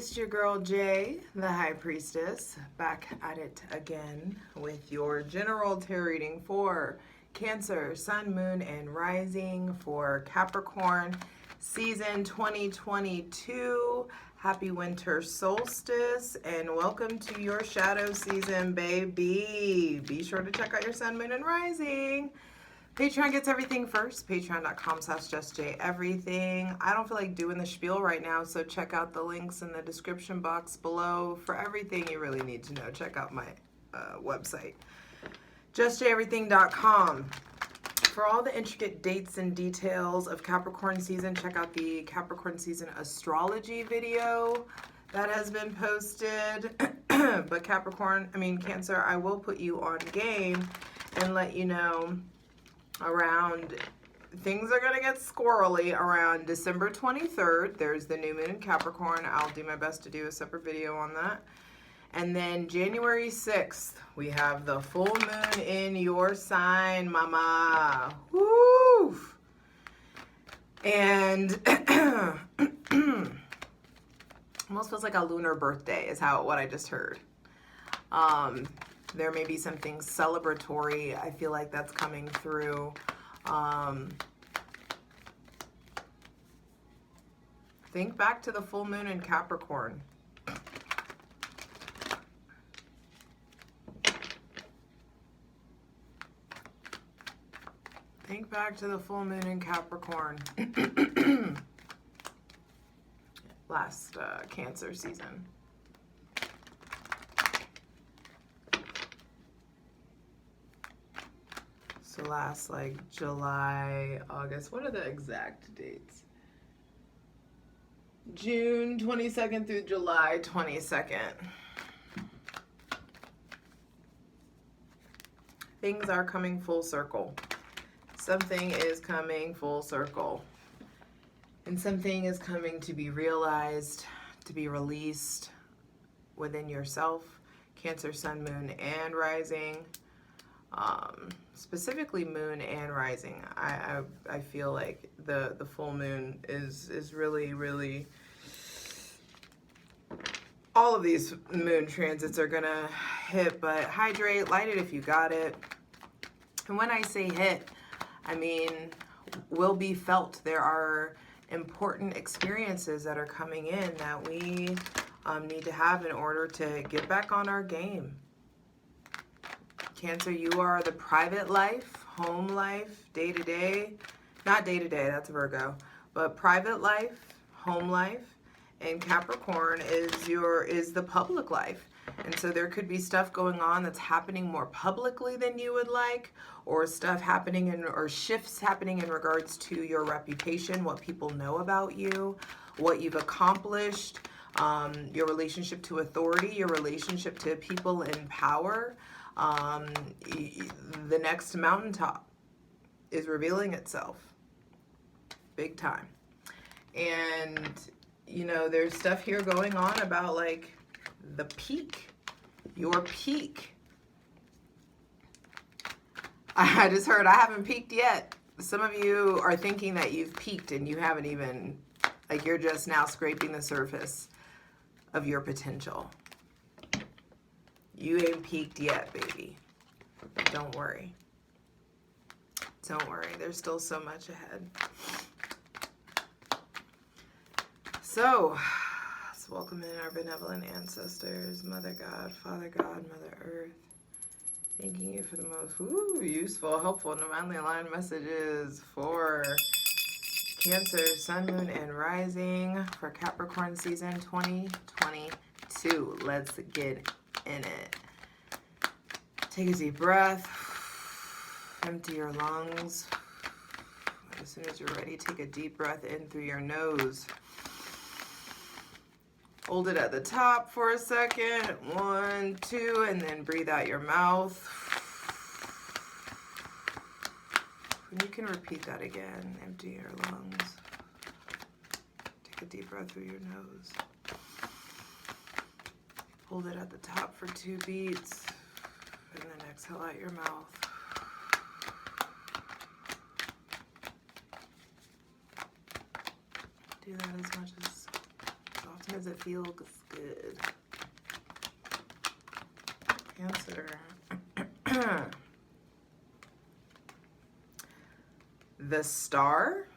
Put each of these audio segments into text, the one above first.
It's your girl Jay, the High Priestess, back at it again with your general tarot reading for Cancer, Sun, Moon, and Rising for Capricorn season 2022. Happy winter solstice and welcome to your shadow season, baby. Be sure to check out your Sun, Moon, and Rising. Patreon gets everything first. Patreon.com/justjeverything. I don't feel like doing the spiel right now, so check out the links in the description box below for everything you really need to know. Check out my website, justjeverything.com. For all the intricate dates and details of Capricorn season, check out the Capricorn season astrology video that has been posted. But Cancer, I will put you on game and let you know around things are going to get squirrely around December 23rd. There's the new moon in Capricorn. I'll do my best to do a separate video on that. And then January 6th, we have the full moon in your sign, mama. Woo! And almost feels like a lunar birthday is what I just heard. There may be something celebratory. I feel like that's coming through. Think back to the full moon in Capricorn. Think back to the full moon in Capricorn. Last Cancer season. So last like July, August. What are the exact dates? June 22nd through July 22nd. Things are coming full circle. Something is coming full circle. And something is coming to be realized, to be released within yourself. Cancer, Sun, Moon, and Rising. Specifically Moon and Rising. I feel like the full moon is really all of these moon transits are gonna hit, but hydrate, light it if you got it. And when I say hit, I mean will be felt. There are important experiences that are coming in that we need to have in order to get back on our game. Cancer, you are the private life, home life, day-to-day, not day-to-day, that's Virgo, but private life, home life, and Capricorn is the public life. And so there could be stuff going on that's happening more publicly than you would like, or stuff happening or shifts happening in regards to your reputation, what people know about you, what you've accomplished, your relationship to authority, your relationship to people in power. The next mountaintop is revealing itself big time. And you know, there's stuff here going on about like the peak, your peak. I just heard I haven't peaked yet. Some of you are thinking that you've peaked and you haven't even, like you're just now scraping the surface of your potential. You ain't peaked yet, baby. Don't worry. Don't worry. There's still so much ahead. So, let's welcome in our benevolent ancestors, Mother God, Father God, Mother Earth. Thanking you for the most useful, helpful, and divinely aligned messages for Cancer, Sun, Moon, and Rising for Capricorn season 2022. Let's get in it. Take a deep breath. Empty your lungs. As soon as you're ready, take a deep breath in through your nose. Hold it at the top for a second. 1, 2, and then breathe out your mouth. And you can repeat that again. Empty your lungs. Take a deep breath through your nose. Hold it at the top for 2 beats. And then exhale out your mouth. Do that as often Does it feel good? Cancer. The Star,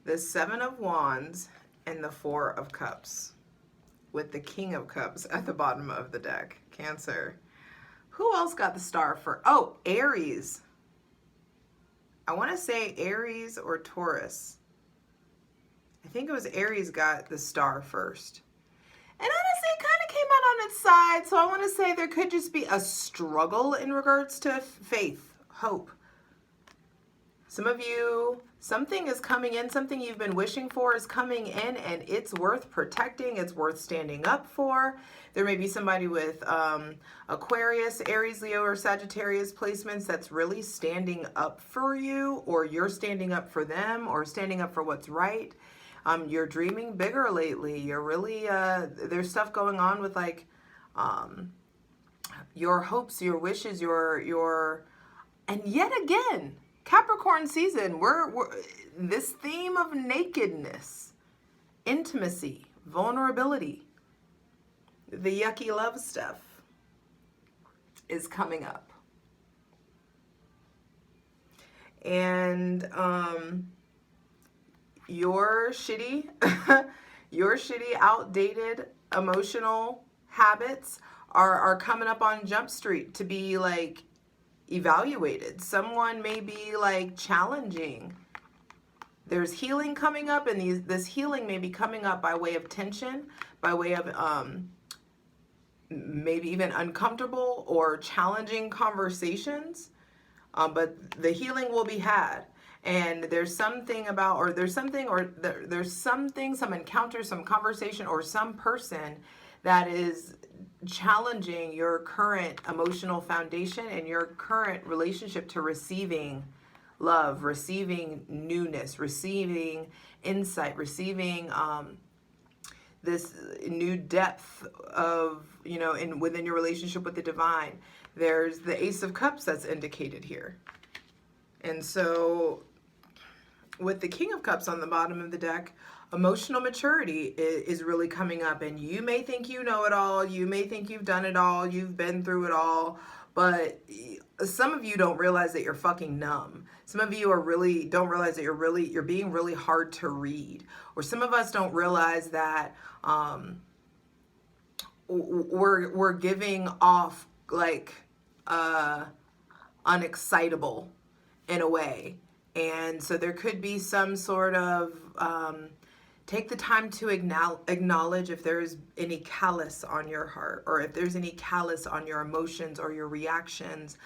the Seven of Wands, and the Four of Cups, with the King of Cups at the bottom of the deck. Cancer. Who else got the Star for? Oh, Aries. I want to say Aries or Taurus. I think it was Aries got the Star first. And honestly, it kind of came out on its side. So I want to say there could just be a struggle in regards to faith, hope. Some of you, something is coming in, something you've been wishing for is coming in, and it's worth protecting, it's worth standing up for. There may be somebody with Aquarius, Aries, Leo, or Sagittarius placements that's really standing up for you, or you're standing up for them, or standing up for what's right. You're dreaming bigger lately. You're really, there's stuff going on with like your hopes, your wishes, and yet again, Capricorn season, we're this theme of nakedness, intimacy, vulnerability, the yucky love stuff is coming up. And your shitty, outdated emotional habits are coming up on Jump Street to be like evaluated. Someone may be like challenging. There's healing coming up, and this healing may be coming up by way of tension, by way of maybe even uncomfortable or challenging conversations, but the healing will be had. And there's something about, or there's something, some encounter, some conversation, or some person that is challenging your current emotional foundation and your current relationship to receiving love, receiving newness, receiving insight, receiving this new depth of, within your relationship with the divine. There's the Ace of Cups that's indicated here. And so with the King of Cups on the bottom of the deck, emotional maturity is really coming up, and you may think you know it all, you may think you've done it all, you've been through it all, but some of you don't realize that you're fucking numb. Some of you don't realize that you're being really hard to read. Or some of us don't realize that we're giving off like unexcitable in a way. And so there could be some sort of take the time to acknowledge if there's any callous on your heart, or if there's any callous on your emotions or your reactions,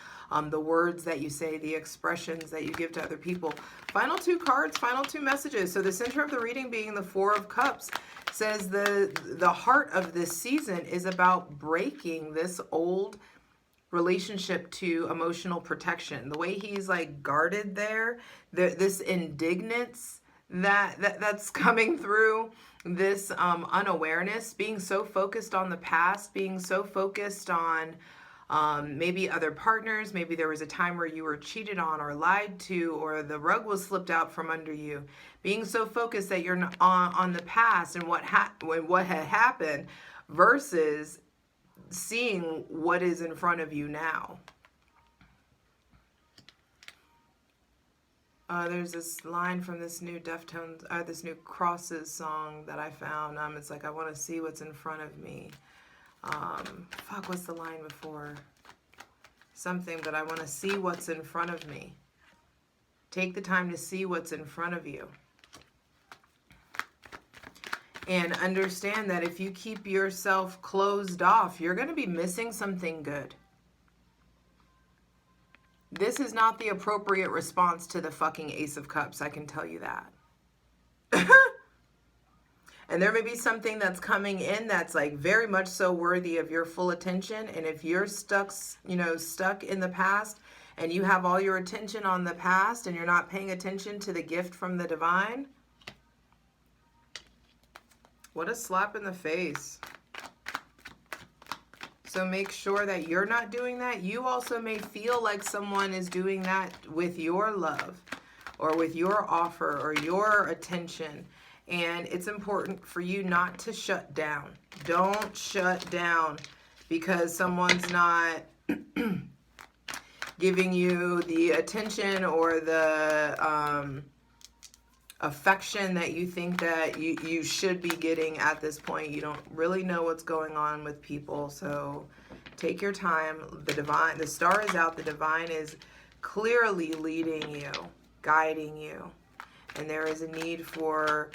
the words that you say, the expressions that you give to other people. Final two cards, final two messages. So the center of the reading being the Four of Cups says the heart of this season is about breaking this old relationship to emotional protection. The way he's like guarded there, this indignance that's coming through, this unawareness, being so focused on the past, being so focused on maybe other partners, maybe there was a time where you were cheated on or lied to, or the rug was slipped out from under you, being so focused that you're on the past and what had happened versus seeing what is in front of you now. There's this line from this new Deftones, this new Crosses song that I found. It's like, I want to see what's in front of me. What's the line before? Something that I want to see what's in front of me. Take the time to see what's in front of you. And understand that if you keep yourself closed off, you're going to be missing something good. This is not the appropriate response to the fucking Ace of Cups, I can tell you that. And there may be something that's coming in that's like very much so worthy of your full attention. And if you're stuck in the past and you have all your attention on the past and you're not paying attention to the gift from the divine, what a slap in the face. So make sure that you're not doing that. You also may feel like someone is doing that with your love or with your offer or your attention. And it's important for you not to shut down. Don't shut down because someone's not giving you the attention or the affection that you think that you should be getting at this point. You don't really know what's going on with people, so take your time. The star is out. The divine is clearly leading you, guiding you, and there is a need for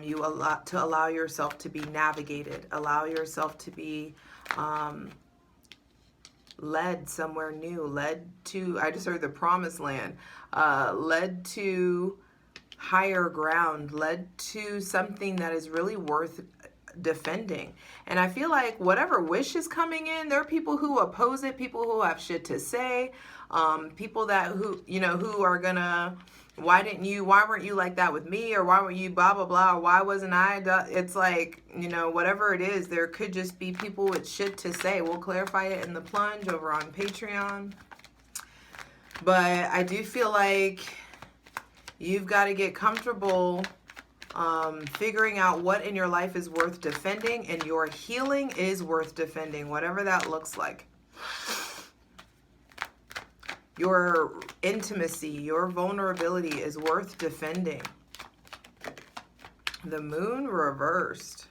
you to allow yourself to be navigated, allow yourself to be led somewhere new, led to, I just heard the promised land, led to higher ground, led to something that is really worth defending. And I feel like whatever wish is coming in, there are people who oppose it, people who have shit to say, people that who are gonna, why weren't you like that with me, or why weren't you blah blah blah, or why wasn't I, it's like, whatever it is, there could just be people with shit to say. We'll clarify it in the plunge over on Patreon. But I do feel like you've got to get comfortable figuring out what in your life is worth defending, and your healing is worth defending, whatever that looks like. Your intimacy, your vulnerability is worth defending. The moon reversed.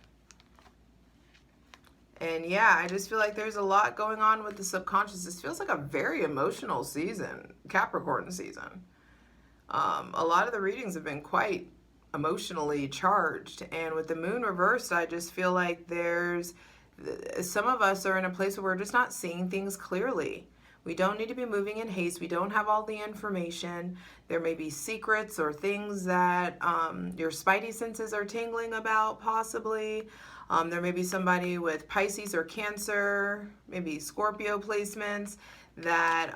And yeah, I just feel like there's a lot going on with the subconscious. This feels like a very emotional season, Capricorn season. A lot of the readings have been quite emotionally charged, and with the moon reversed, I just feel like some of us are in a place where we're just not seeing things clearly. We don't need to be moving in haste. We don't have all the information. There may be secrets or things that your spidey senses are tingling about, possibly. There may be somebody with Pisces or Cancer, maybe Scorpio placements that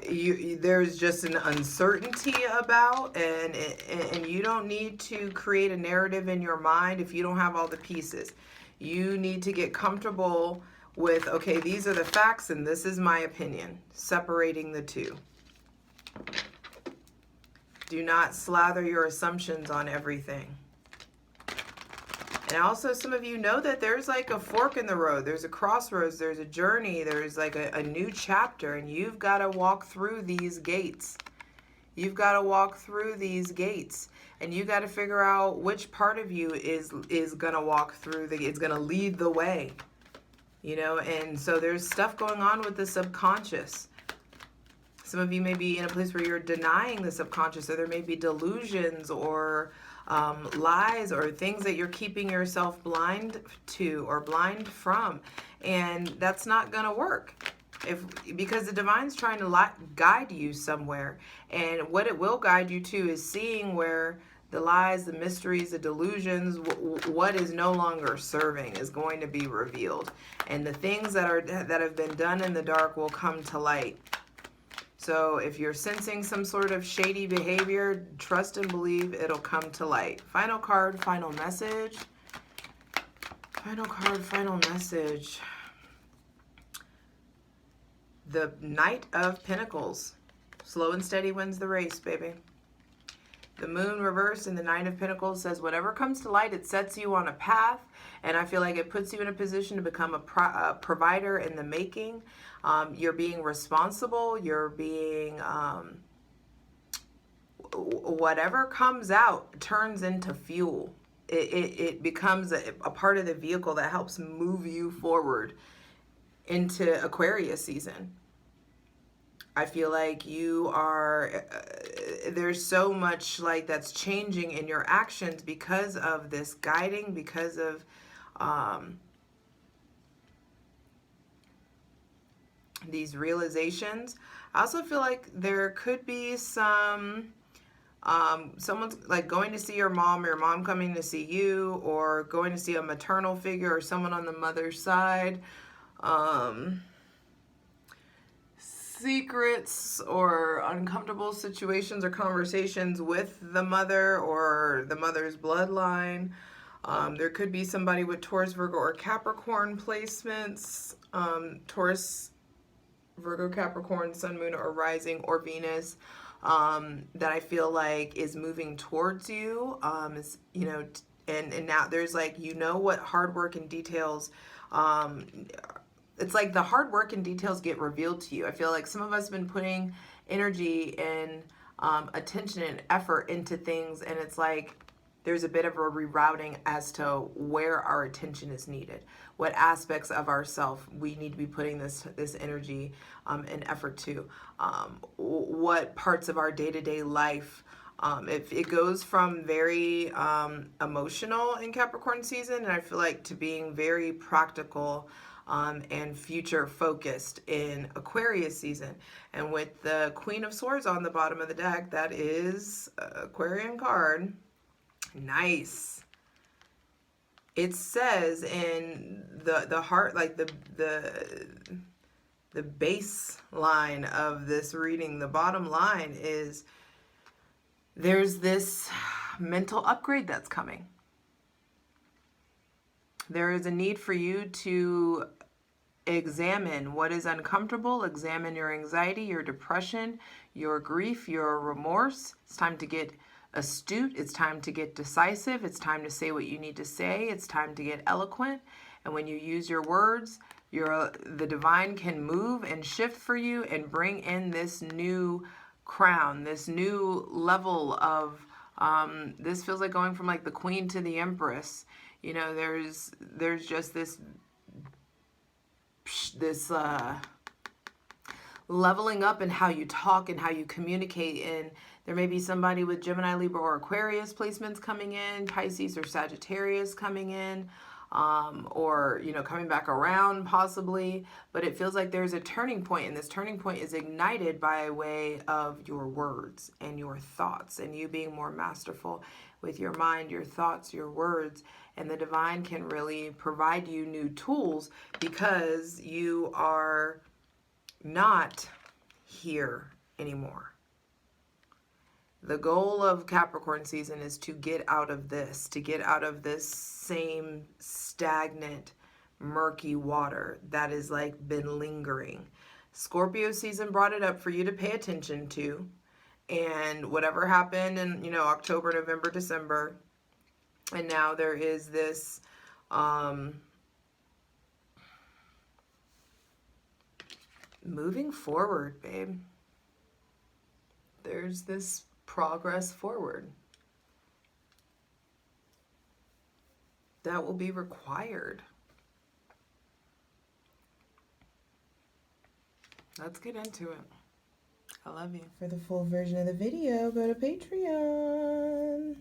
there's just an uncertainty about, and you don't need to create a narrative in your mind if you don't have all the pieces. You need to get comfortable with, okay, these are the facts and this is my opinion, separating the two. Do not slather your assumptions on everything. And also, some of you know that there's like a fork in the road. There's a crossroads. There's a journey. There's like a new chapter. And you've got to walk through these gates. You've got to walk through these gates. And you got to figure out which part of you is going to walk through it's going to lead the way. And so there's stuff going on with the subconscious. Some of you may be in a place where you're denying the subconscious, or there may be delusions or lies or things that you're keeping yourself blind to or blind from, and that's not going to work because the divine's trying to guide you somewhere, and what it will guide you to is seeing where the lies, the mysteries, the delusions, what is no longer serving is going to be revealed, and the things that have been done in the dark will come to light. So if you're sensing some sort of shady behavior, trust and believe it'll come to light. Final card, final message. Final card, final message. The Knight of Pentacles. Slow and steady wins the race, baby. The moon reversed and the Knight of Pentacles says whatever comes to light, it sets you on a path. And I feel like it puts you in a position to become a provider in the making. You're being responsible. You're being, whatever comes out turns into fuel. It becomes a part of the vehicle that helps move you forward into Aquarius season. I feel like you are, there's so much like that's changing in your actions because of this guiding, because of these realizations. I also feel like there could be someone's like going to see your mom, or your mom coming to see you, or going to see a maternal figure or someone on the mother's side. Secrets or uncomfortable situations or conversations with the mother or the mother's bloodline. There could be somebody with Taurus, Virgo, or Capricorn placements. Taurus, Virgo, Capricorn, Sun, Moon, or Rising, or Venus. that I feel like is moving towards you. Is, you know, and now there's like, you know, what hard work and details, it's like the hard work and details get revealed to you. I feel like some of us have been putting energy and attention and effort into things, and it's like there's a bit of a rerouting as to where our attention is needed, what aspects of ourself we need to be putting this energy and effort to, what parts of our day-to-day life. If it goes from very emotional in Capricorn season, and I feel like, to being very practical and future focused in Aquarius season. And with the Queen of Swords on the bottom of the deck, that is Aquarian card. Nice. It says in the heart, like the base line of this reading, the bottom line is there's this mental upgrade that's coming. There is a need for you to examine what is uncomfortable, examine your anxiety, your depression, your grief, your remorse. It's time to get astute. It's time to get decisive. It's time to say what you need to say. It's time to get eloquent. And when you use your words, the divine can move and shift for you and bring in this new crown, this new level of, this feels like going from like the queen to the empress. You know, there's just this leveling up in how you talk and how you communicate. And there may be somebody with Gemini, Libra, or Aquarius placements coming in, Pisces or Sagittarius coming in, or, you know, coming back around possibly. But it feels like there's a turning point, and this turning point is ignited by way of your words and your thoughts, and you being more masterful with your mind, your thoughts, your words. And the divine can really provide you new tools because you are not here anymore. The goal of Capricorn season is to get out of this, same stagnant, murky water that is like been lingering. Scorpio season brought it up for you to pay attention to. And whatever happened in, you know, October, November, December, and now there is this moving forward, babe. There's this progress forward that will be required. Let's get into it. I love you. For the full version of the video, go to Patreon.